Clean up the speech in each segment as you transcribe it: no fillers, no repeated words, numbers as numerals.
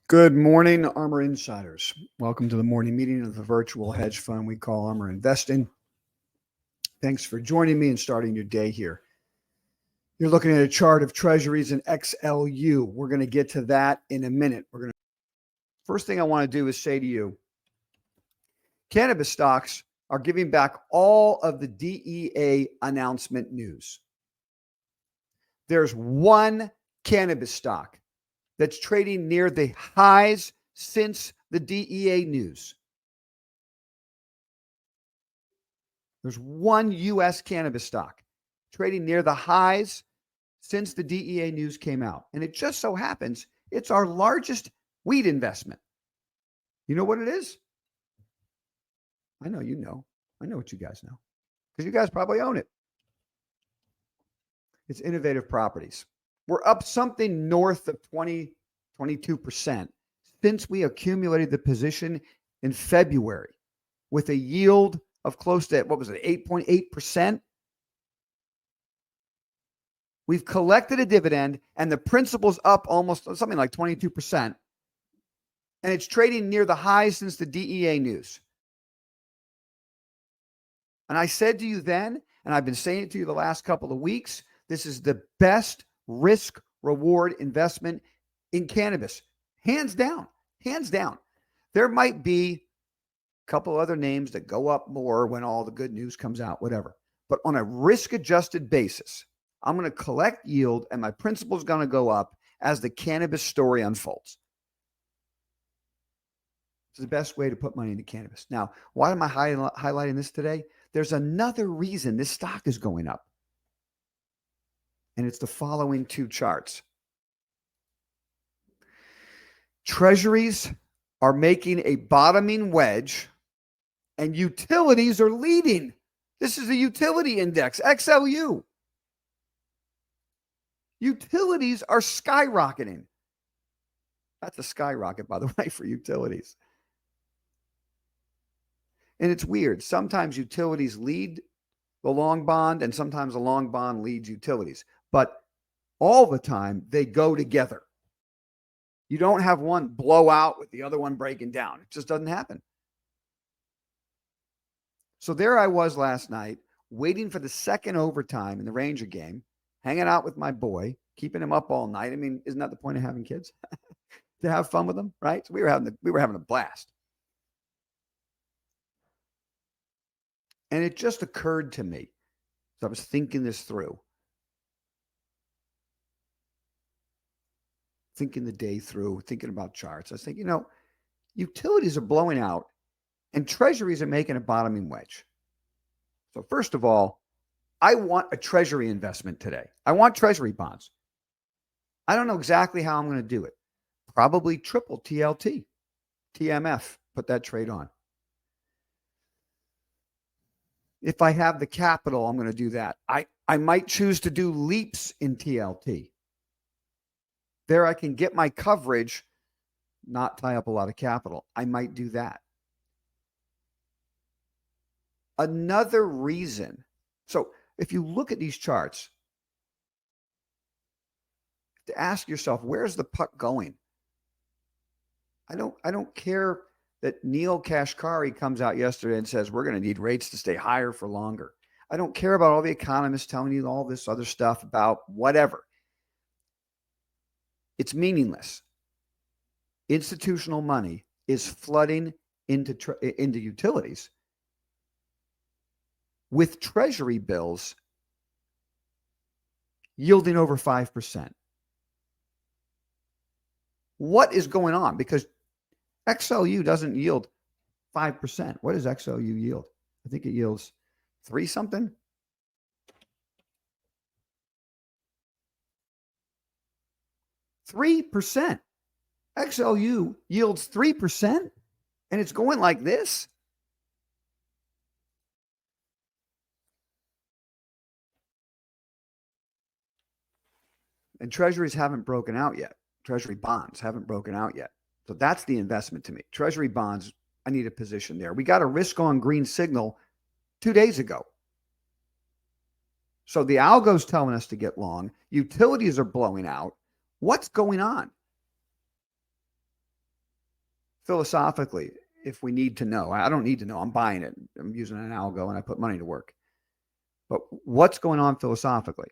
Good morning, ARMR Insiders. Welcome to the morning meeting of the virtual hedge fund we call ARMR Investing. Thanks for joining me and starting your day here. You're looking at a chart of treasuries in XLU. We're going to get to that in a minute. First thing I want to do is say to you, cannabis stocks are giving back all of the DEA announcement news. There's one cannabis stock that's trading near the highs since the DEA news. There's one U.S. cannabis stock trading near the highs since the DEA news came out. And it just so happens it's our largest weed investment. You know what it is? I know you know. I know what you guys know because you guys probably own it. It's Innovative Properties. We're up something north of 22% since we accumulated the position in February with a yield of close to, 8.8%? We've collected a dividend and the principal's up almost something like 22%. And it's trading near the highs since the DEA news. And I said to you then, and I've been saying it to you the last couple of weeks, this is the best risk reward investment in cannabis. Hands down. Hands down. There might be a couple other names that go up more when all the good news comes out, whatever. But on a risk-adjusted basis, I'm going to collect yield and my principal is going to go up as the cannabis story unfolds. It's the best way to put money into cannabis. Now, why am I highlighting this today? There's another reason this stock is going up. And it's the following two charts. Treasuries are making a bottoming wedge and utilities are leading. This is the utility index, XLU. Utilities are skyrocketing. That's a skyrocket, by the way, for utilities. And it's weird. Sometimes utilities lead the long bond and sometimes the long bond leads utilities. But all the time, they go together. You don't have one blow out with the other one breaking down. It just doesn't happen. So there I was last night, waiting for the second overtime in the Ranger game, hanging out with my boy, keeping him up all night. I mean, isn't that the point of having kids? To have fun with them, right? So we were having a blast. And it just occurred to me. So I was thinking this through. Thinking the day through, thinking about charts. I was thinking, utilities are blowing out and treasuries are making a bottoming wedge. So first of all, I want a treasury investment today. I want treasury bonds. I don't know exactly how I'm going to do it. Probably triple TLT, TMF, put that trade on. If I have the capital, I'm going to do that. I might choose to do leaps in TLT. There I can get my coverage, not tie up a lot of capital. I might do that. Another reason. So if you look at these charts, to ask yourself, where's the puck going? I don't care that Neil Kashkari comes out yesterday and says we're going to need rates to stay higher for longer. I don't care about all the economists telling you all this other stuff about whatever. It's meaningless. Institutional money is flooding into utilities with treasury bills yielding over 5%. What is going on? Because XLU doesn't yield 5%. What does XLU yield? I think it yields 3 something. %. XLU yields 3%, and it's going like this. And treasuries haven't broken out yet. Treasury bonds haven't broken out yet. So that's the investment to me. Treasury bonds, I need a position there. We got a risk on green signal 2 days ago. So the algo's telling us to get long. Utilities are blowing out. What's going on? philosophically, if we need to know, I don't need to know. I'm buying it. I'm using an algo and I put money to work. But what's going on philosophically?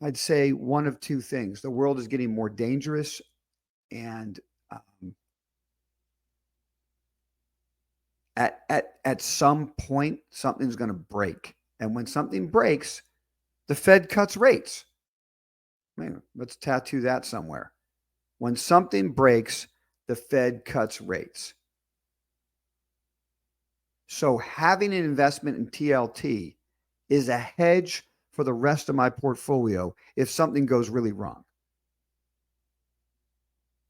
I'd say one of two things. The world is getting more dangerous, and at some point, something's going to break. And when something breaks, the Fed cuts rates. Man, let's tattoo that somewhere. When something breaks, the Fed cuts rates. So having an investment in TLT is a hedge for the rest of my portfolio if something goes really wrong,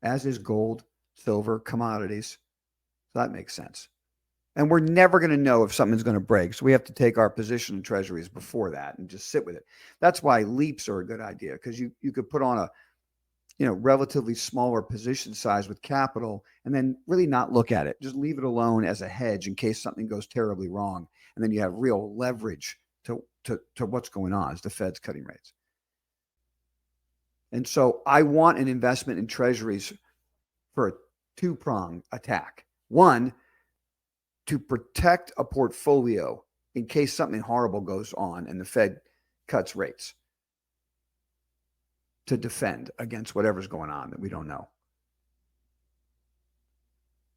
as is gold, silver, commodities. So that makes sense. And we're never going to know if something's going to break. So we have to take our position in treasuries before that and just sit with it. That's why leaps are a good idea, because you could put on a relatively smaller position size with capital and then really not look at it. Just leave it alone as a hedge in case something goes terribly wrong. And then you have real leverage to what's going on as the Fed's cutting rates. And so I want an investment in treasuries for a two-pronged attack. One, to protect a portfolio in case something horrible goes on and the Fed cuts rates, to defend against whatever's going on that we don't know.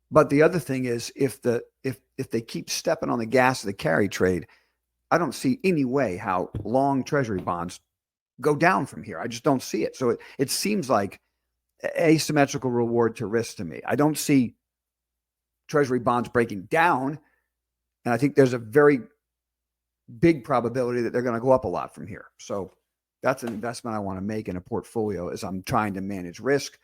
But the other thing is, if they keep stepping on the gas of the carry trade, I don't see any way how long treasury bonds go down from here. I just don't see it. So it seems like asymmetrical reward to risk to me. I don't see treasury bonds breaking down, and I think there's a very big probability that they're going to go up a lot from here. So that's an investment I want to make in a portfolio as I'm trying to manage risk